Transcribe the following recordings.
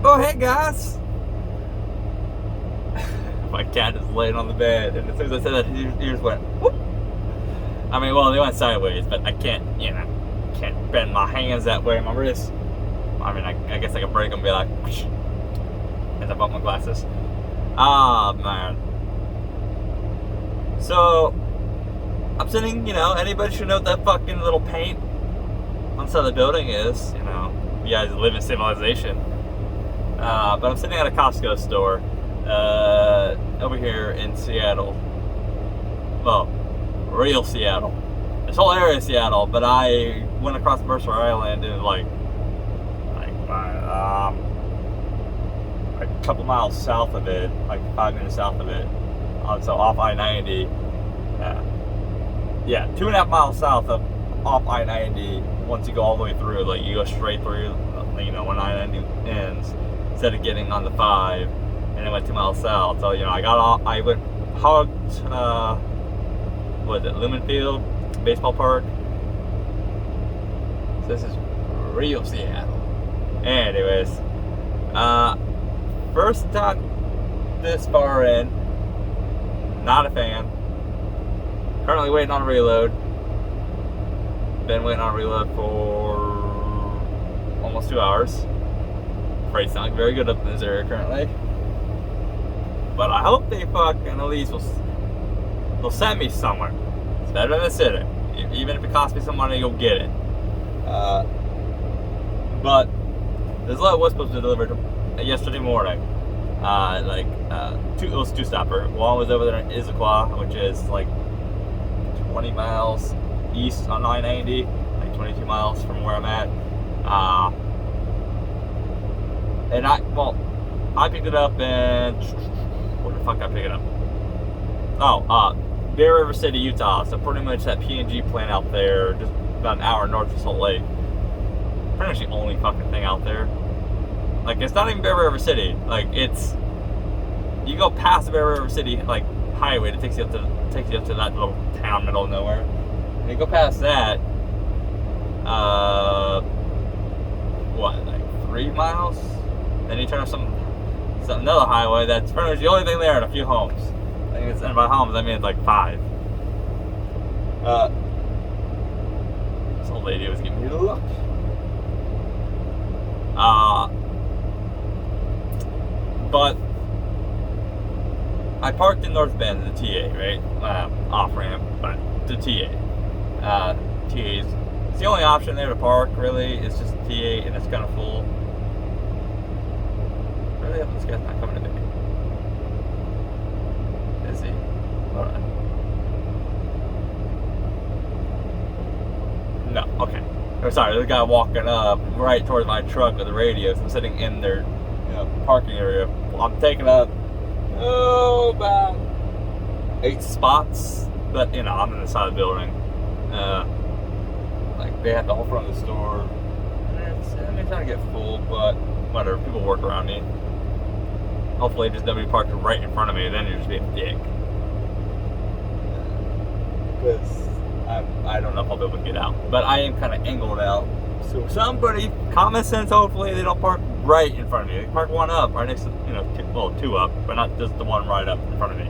Oh, hey guys! My cat is laying on the bed, and as soon as I said that, his ears went whoop. I mean, well, they went sideways, but I can't, can't bend my hands that way, my wrists. I mean, I guess I could break them and be like, whoosh, as I bought my glasses. Ah, man. So, I'm sitting, anybody should know what that fucking little paint on the side of the building is. You guys live in civilization. But I'm sitting at a Costco store over here in Seattle. Well, real Seattle. This whole area is Seattle, but I went across Mercer Island and like a couple miles south of it, like 5 minutes south of it. So off I-90. Yeah, 2.5 miles south of off I-90. Once you go all the way through, like you go straight through, when I-90 ends, instead of getting on the 5, and it went 2 miles south. So I went hugged. What is it, Lumen Field baseball park. So this is real Seattle. Anyways, first time this far in, not a fan. Currently waiting on a reload. Been waiting on a reload for almost 2 hours. Freight's not very good up in this area currently. But I hope they fucking at least will send me somewhere. It's better than the city. Even if it costs me some money, you'll get it. But this load was supposed to be delivered yesterday morning. It was two-stopper. One was over there in Issaquah, which is like 20 miles east on I-90, like 22 miles from where I'm at. And I picked it up in, where the fuck I pick it up? Bear River City, Utah. So pretty much that P&G plant out there, just about an hour north of Salt Lake. Pretty much the only fucking thing out there. Like, it's not even Bear River City. Like, you go past the Bear River City highway that takes you up to that little town middle of nowhere. And you go past that, 3 miles? Then you turn off another highway that's pretty much the only thing there and a few homes. I think and by homes I mean it's like 5. This old lady was giving me the look. But I parked in North Bend, the TA, right? Off ramp, but the TA. TA's it's the only option there to park. Really, it's just TA, and it's kind of full. Really, this guy's not coming to me. Is he? Hold on. No. Okay. Oh, sorry, there's a guy walking up right towards my truck with the radio. So I'm sitting in their parking area. I'm taking up about 8 spots, but I'm in the side of the building. They have the whole front of the store. It's trying to get full, but whatever. People work around me. Hopefully, just nobody parked right in front of me. Then you're just being a dick. Because I don't know if I'll be able to get out, but I am kind of angled out. So somebody, common sense, hopefully they don't park right in front of me. They park one up right next to, 2 up, but not just the one right up in front of me.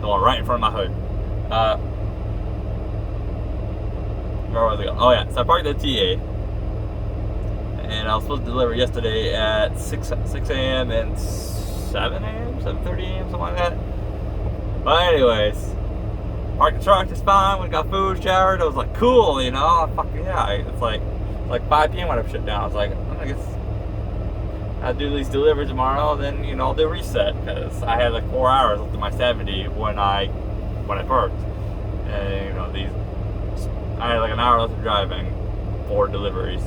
The one right in front of my hood. Where was I going? Oh yeah, so I parked at TA. And I was supposed to deliver yesterday at 6 a.m. and 7 a.m., 7:30 a.m., something like that. But anyways, parked the truck just fine. We got food, showered. I was like, cool, fucking yeah. It's like 5 p.m. when I shut down. I was like, I guess I'll do these deliveries tomorrow, then they'll reset, because I had 4 hours up to my 70 when I parked, and I had an hour left of driving for deliveries.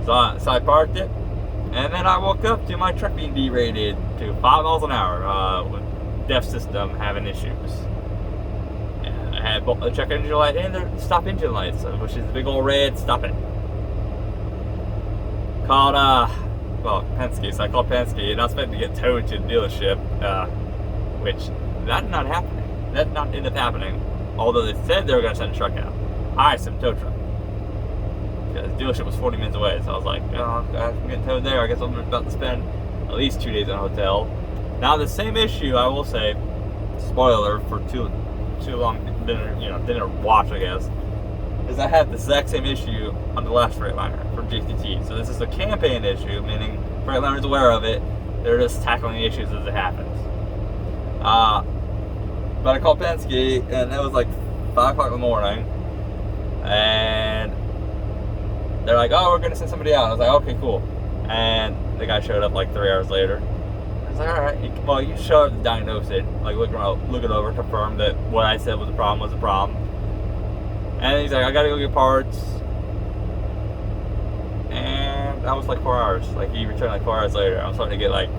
So I parked it, and then I woke up to my truck being derated to 5 miles an hour with DEF system having issues. And I had both the check engine light and the stop engine lights, which is the big old red stop it. Called Penske, so I called Penske, and I was expecting to get towed to the dealership, which that did not happen. That did not end up happening. Although they said they were going to send a truck out. I sent a tow truck. because the dealership was 40 minutes away. So I was like, oh, I'm getting towed there. I guess I'm about to spend at least 2 days in a hotel. Now the same issue, I will say, spoiler for too long dinner watch, I guess, is I had the exact same issue on the last Freightliner from JTT. So this is a campaign issue, meaning Freightliner's aware of it. They're just tackling the issues as it happens. But I called Penske, and it was like 5 o'clock in the morning, and they're like, oh, we're going to send somebody out. I was like, okay, cool. And the guy showed up like 3 hours later. I was like, all right, well, you show up to diagnose it, like look it over, confirm that what I said was a problem was a problem. And he's like, I got to go get parts. And that was like 4 hours. Like, he returned like 4 hours later. I was starting to get like,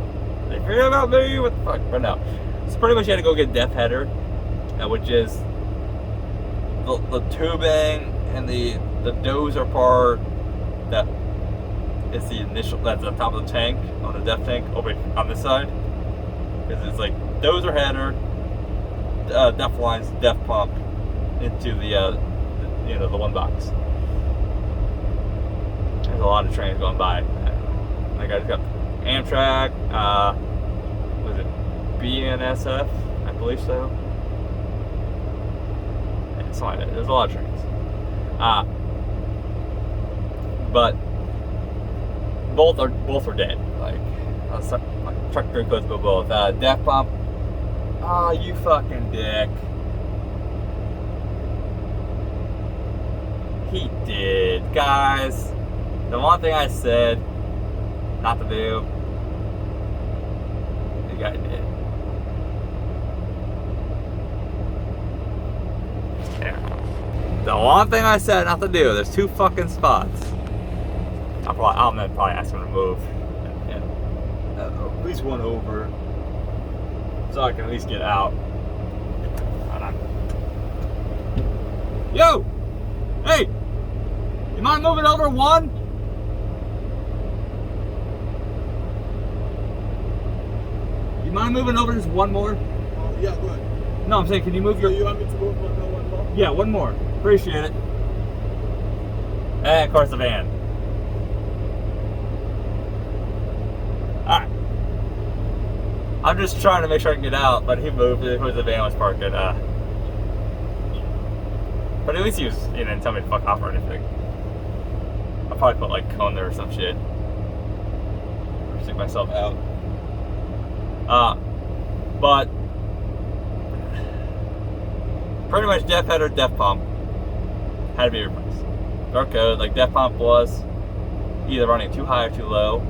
they forget about me, what the fuck? But no. So pretty much you had to go get depth header, which is the tubing and the dozer part that is the initial, that's on top of the tank, on the depth tank over on this side. Because it's like dozer header, depth lines, depth pump into the the one box. There's a lot of trains going by. Like I just got Amtrak, was it BNSF? I believe so. And something like that. There's a lot of trains. But both are dead. Like truck crew codes go both. Depth pump. Oh, you fucking dick. He did, guys. The one thing I said not to do, the guy did. Yeah. The one thing I said not to do, there's 2 fucking spots. I'm gonna probably ask him to move and at least one over, so I can at least get out. Hold on. Yo! Hey! You mind moving over one? You mind moving over just one more? Yeah, go ahead. No, I'm saying, can you move your... You want me to move one more? Yeah, one more. Appreciate it. And of course the van. Alright. I'm just trying to make sure I can get out, but he moved because the van was parked at, but at least he was, didn't tell me to fuck off or anything. I'll probably put like cone there or some shit. Or stick myself out. But pretty much depth header, depth pump had to be replaced. Our code, like depth pump was either running too high or too low.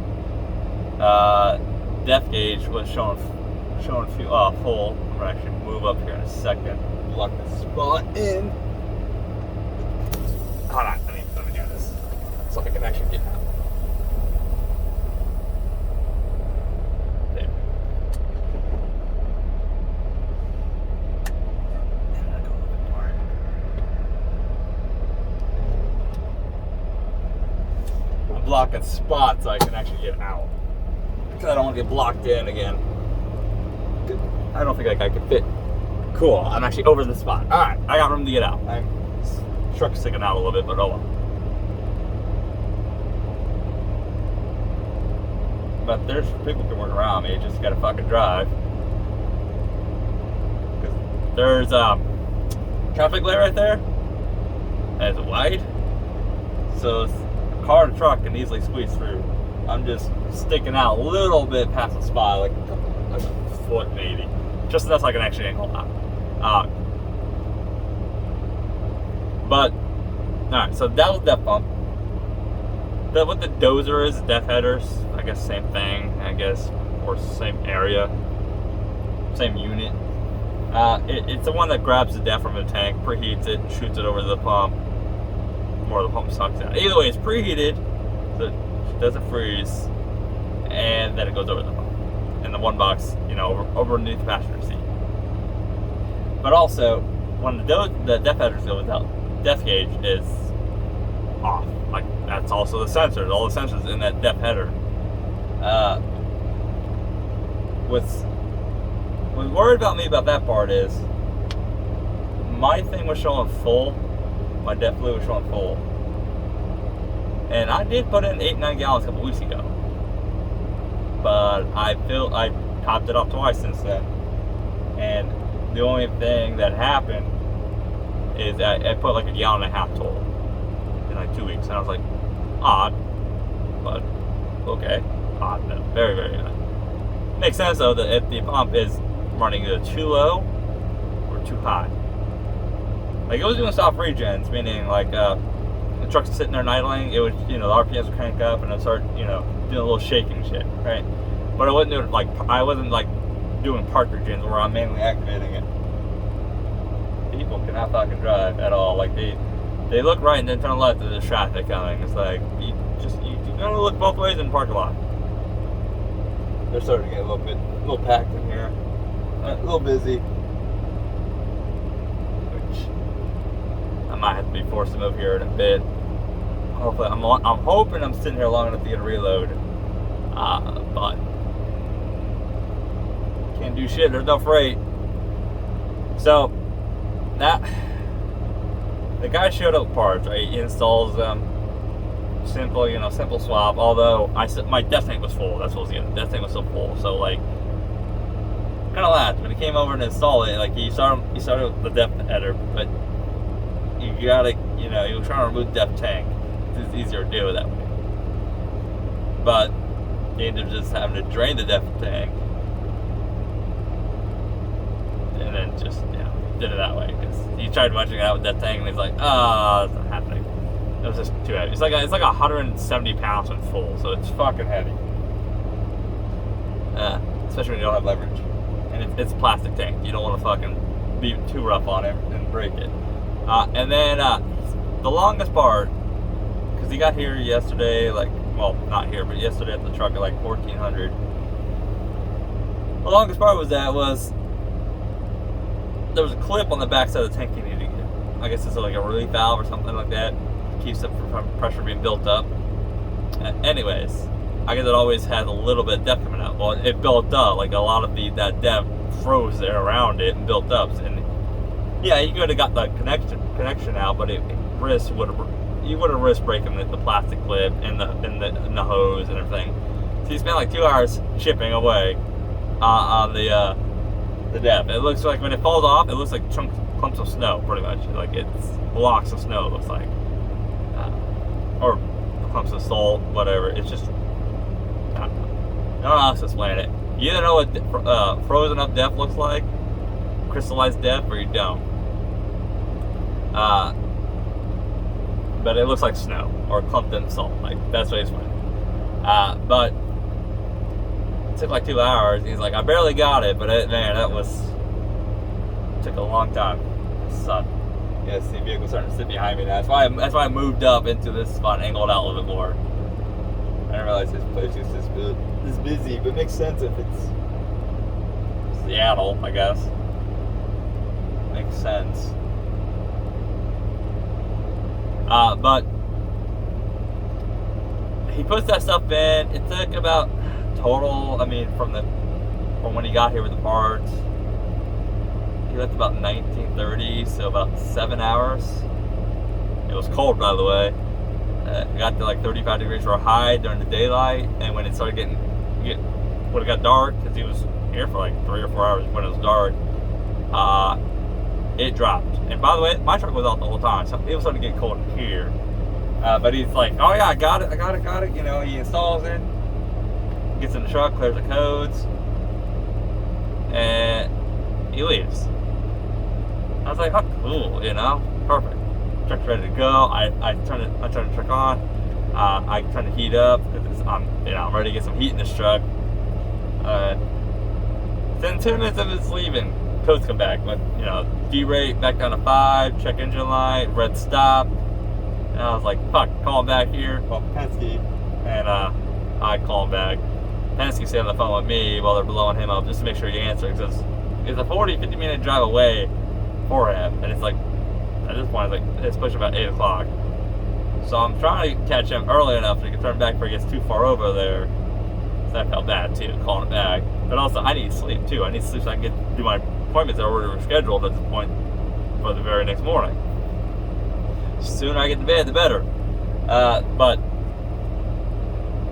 Depth gauge was showing full. I'm gonna actually move up here in a second. Lock this spot in. Hold on, let me do this so I can actually get out. There. And I'll go a little bit more. I'm blocking spots so I can actually get out. Because I don't want to get blocked in again. I don't think like I can fit. Cool, I'm actually over the spot. Alright, I got room to get out. Truck's sticking out a little bit, but oh well. But there's people who can work around me, you just gotta fucking drive. There's traffic light right there, and it's wide, so a car and truck can easily squeeze through. I'm just sticking out a little bit past the spot, like a foot maybe, just enough so I can actually angle out. But, alright, so that was depth pump. What the dozer is, depth headers, I guess same thing, or same area, same unit. It's the one that grabs the depth from the tank, preheats it, shoots it over to the pump, or the pump sucks out. Either way, it's preheated, so it doesn't freeze, and then it goes over the pump. And the one box, over underneath the passenger seat. But also, when the depth headers go without depth gauge is off. Like, that's also the sensors. All the sensors in that depth header. What's worried about me about that part is my thing was showing full. My depth fluid was showing full. And I did put in 8-9 gallons a couple weeks ago. But I topped it up twice since then. And the only thing that happened is that I put like 1.5 gallons total in like 2 weeks. And I was like, odd. But, okay. Odd, no. Very, very odd. Makes sense though that if the pump is running either too low or too high. Like it was doing soft regens, meaning like the truck's sitting there idling, it would, the RPMs would crank up and it'd start, doing a little shaking shit, right? But I wasn't doing I wasn't doing park regens where I'm manually activating it. People cannot fucking drive at all. Like they look right and then turn left and there's traffic coming. It's like you gotta look both ways in the parking lot. They're starting to get a little packed in here, a little busy. Which I might have to be forced to move here in a bit. Hopefully, I'm hoping I'm sitting here long enough to get a reload. But can't do shit. There's no freight. So that the guy showed up with parts. Right? He installs them. Simple swap. Although my depth tank was full. That's what was the depth tank was so full. So kind of laughed when he came over and installed it. He started with the depth header, but you gotta, he was trying to remove the depth tank. It's easier to do it that way. But he ended up just having to drain the depth tank, and then just did it that way because he tried munching it out with depth tank, and he's like, it's not happening. It was just too heavy. It's like 170 pounds when full, so it's fucking heavy. Especially when you don't have leverage. And it's a plastic tank. You don't want to fucking be too rough on it and break it. And then the longest part, because he got here yesterday, not here, but yesterday at the truck at 1400. The longest part was there was a clip on the backside of the tank you need to get. I guess it's a relief valve or something like that. Keeps it from pressure being built up. Anyways, I guess it always had a little bit of depth coming out. Well, it built up. A lot of that depth froze there around it and built up. And yeah, you could have got the connection out, but you would have risked breaking the plastic clip and the hose and everything. So you spent 2 hours chipping away on the depth. It looks like when it falls off, it looks like clumps of snow, pretty much. It's blocks of snow. It looks like. Or clumps of salt, whatever. It's just, I don't know how else to explain it. You either know what frozen up depth looks like, crystallized depth, or you don't. But it looks like snow or clumped in salt. That's what it's funny. But it took 2 hours. He's like, I barely got it, but that took a long time. It sucked. Yes, the vehicle's starting to sit behind me. That's why I moved up into this spot, angled out a little bit more. I didn't realize this place is this busy, but it makes sense if it's Seattle, I guess. Makes sense. But he puts that stuff in. It took about total, from when he got here with the parts, he left about 19:30, so about 7 hours. It was cold, by the way. It got to 35 degrees for a high during the daylight, and when it started when it got dark, because he was here for 3 or 4 hours when it was dark, it dropped. And by the way, my truck was out the whole time, so it was starting to get cold in here. But he's like, oh yeah, I got it. He installs it, gets in the truck, clears the codes, and he leaves. I was like, oh, cool, perfect. Truck's ready to go. I turn the truck on. I turn the heat up because I'm ready to get some heat in this truck. Within 10 minutes of his leaving, codes come back. But D-rate back down to 5. Check engine light. Red stop. And I was like, fuck, call him back here. Well, Penske, and I call him back. Penske stayed on the phone with me while they're blowing him up just to make sure he answers, because it's a 40-50 minute drive away for him, and it's at this point it's pushing about 8 o'clock. So I'm trying to catch him early enough so he can turn back before he gets too far over there. So I felt bad too, calling it back. But also I need sleep too. I need sleep so I can get do my appointments that were already scheduled at this point for the very next morning. The sooner I get to bed, the better. But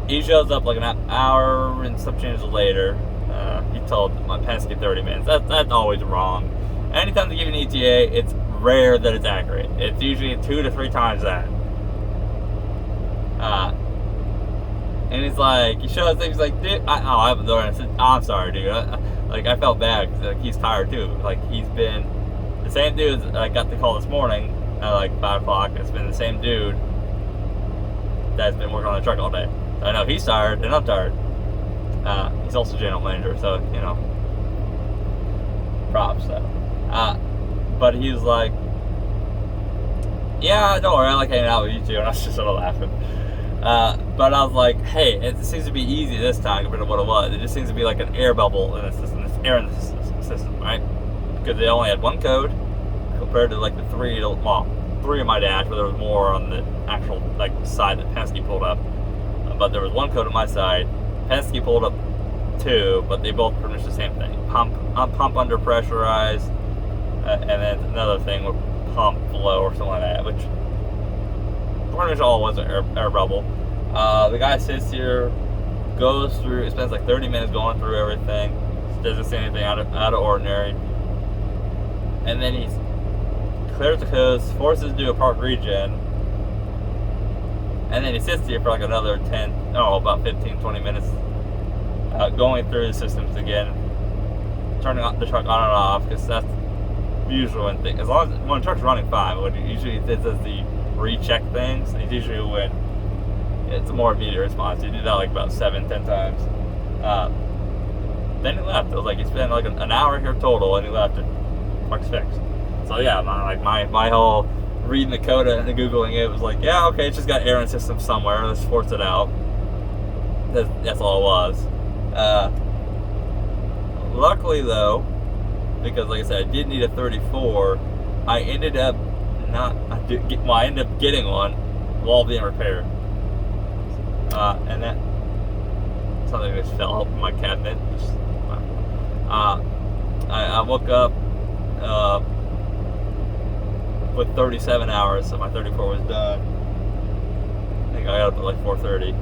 he shows up like an hour and some change later. He told my Penske 30 minutes. That's always wrong. Anytime they give you an ETA, it's rare that it's accurate. It's usually 2 to 3 times that. And he's like, he shows up, he's like, dude, I have the door, and I said, I'm sorry, dude. I felt bad because like, he's tired too. Like, he's been the same dude that I got the call this morning at like 5 o'clock. It's been the same dude that's been working on the truck all day. So I know he's tired, and I'm tired. He's also general manager, so, you know, props, though. But he was like, yeah, don't worry, I like hanging out with you too, and I was just sort of laughing. But I was like, hey, it seems to be easy this time compared to what it was. It just seems to be like an air bubble in the system, this air in the system, right? Because they only had one code compared to like the three of my dash, where there was more on the actual like side that Penske pulled up. But there was one code on my side. Penske pulled up 2, but they both pretty much the same thing. Pump under pressurized, and then another thing with pump flow or something like that, which pretty much all was an air bubble. The guy sits here, goes through, spends like 30 minutes going through everything, doesn't say anything out of ordinary, and then he clears the coast, forces to do a park regen, and then he sits here for like another about 15-20 minutes, going through the systems again, turning the truck on and off, because that's usual when things, as long as when the truck's running fine, when usually it does the recheck things, it's usually when it's a more immediate response. You do that like about 7-10 times. Then he left. It was like he spent like an hour here total, and he left. And truck's fixed. So yeah, my whole reading the code and googling it was like, yeah, okay, it's just got air in the system somewhere. Let's force it out. That's all it was. Luckily though, because like I said, I did need a 34. I ended up I ended up getting one while being repaired. And that something just fell out from my cabinet. I woke up with 37 hours, so my 34 was done. I think I got up at like 4:30.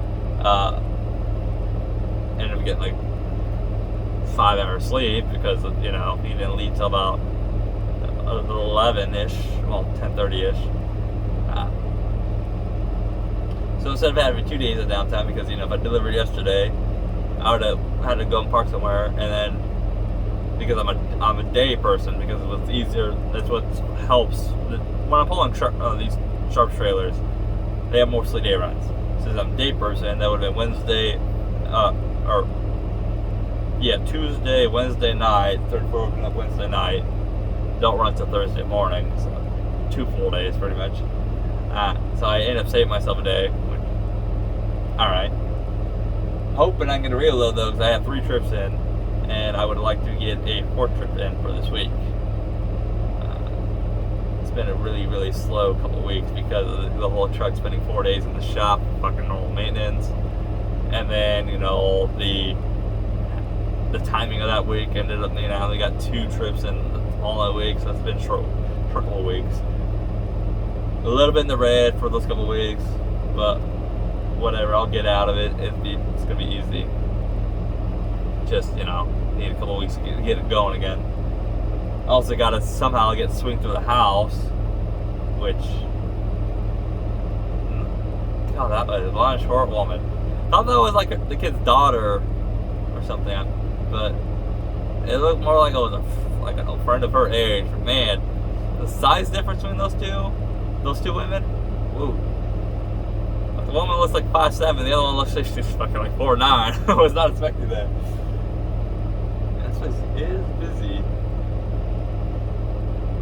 Ended up getting like 5 hours sleep because he didn't leave till about 11-ish, well 10:30-ish. So instead of having 2 days of downtime, because if I delivered yesterday, I would have had to go and park somewhere, and then because I'm a day person, because it was easier. That's what helps when I'm pulling these sharp trailers. They have mostly day runs. Since I'm a day person, that would have been Wednesday, Tuesday, Wednesday night, 34 open up Wednesday night. Don't run till Thursday morning, so 2 full days pretty much. So I ended up saving myself a day. Alright. Hoping I can get a reload though, because I have 3 trips in, and I would like to get a 4th trip in for this week. It's been a really, really slow couple of weeks because of the whole truck spending 4 days in the shop, fucking normal maintenance, and then the timing of that week ended up, I only got 2 trips in all that week, so it's been short couple of weeks. A little bit in the red for those couple of weeks, but whatever, I'll get out of it. It's gonna be easy. Just need a couple of weeks to get it going again. Also gotta somehow swing through the house, which God, that was a blonde short woman. Thought that was like the kid's daughter or something, but it looked more like it was a friend of her age. But man, the size difference between those two women, woo. The woman looks like 5'7", the other one looks like she's fucking like 4'9". I was not expecting that. This place is busy.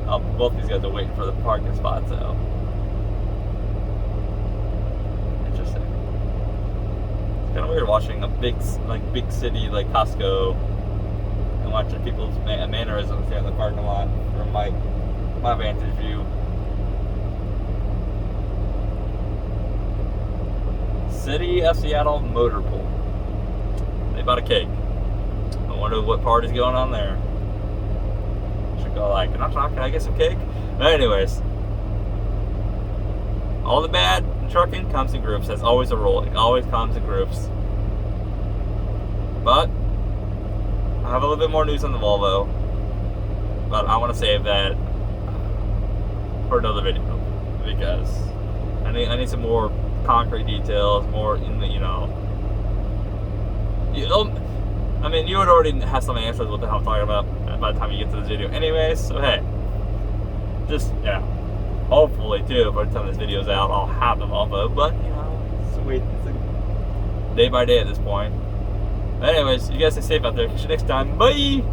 Oh, both these guys are waiting for the parking spots though. Interesting. It's kind of weird watching a big city like Costco and watching people's mannerisms here in the parking lot from my vantage view. City of Seattle Motor Pool. They bought a cake. I wonder what party's going on there. Should go can I get some cake? But anyways, all the bad trucking comes in groups. That's always a rule. It always comes in groups. But I have a little bit more news on the Volvo. But I want to save that for another video because I need some more concrete details, more in the I mean, you would already have some answers what the hell I'm talking about by the time you get to this video anyways, so hey, just, hopefully too, by the time this video's out, I'll have the Volvo, but, it's a day by day at this point. But anyways, you guys stay safe out there. Catch you next time. Bye!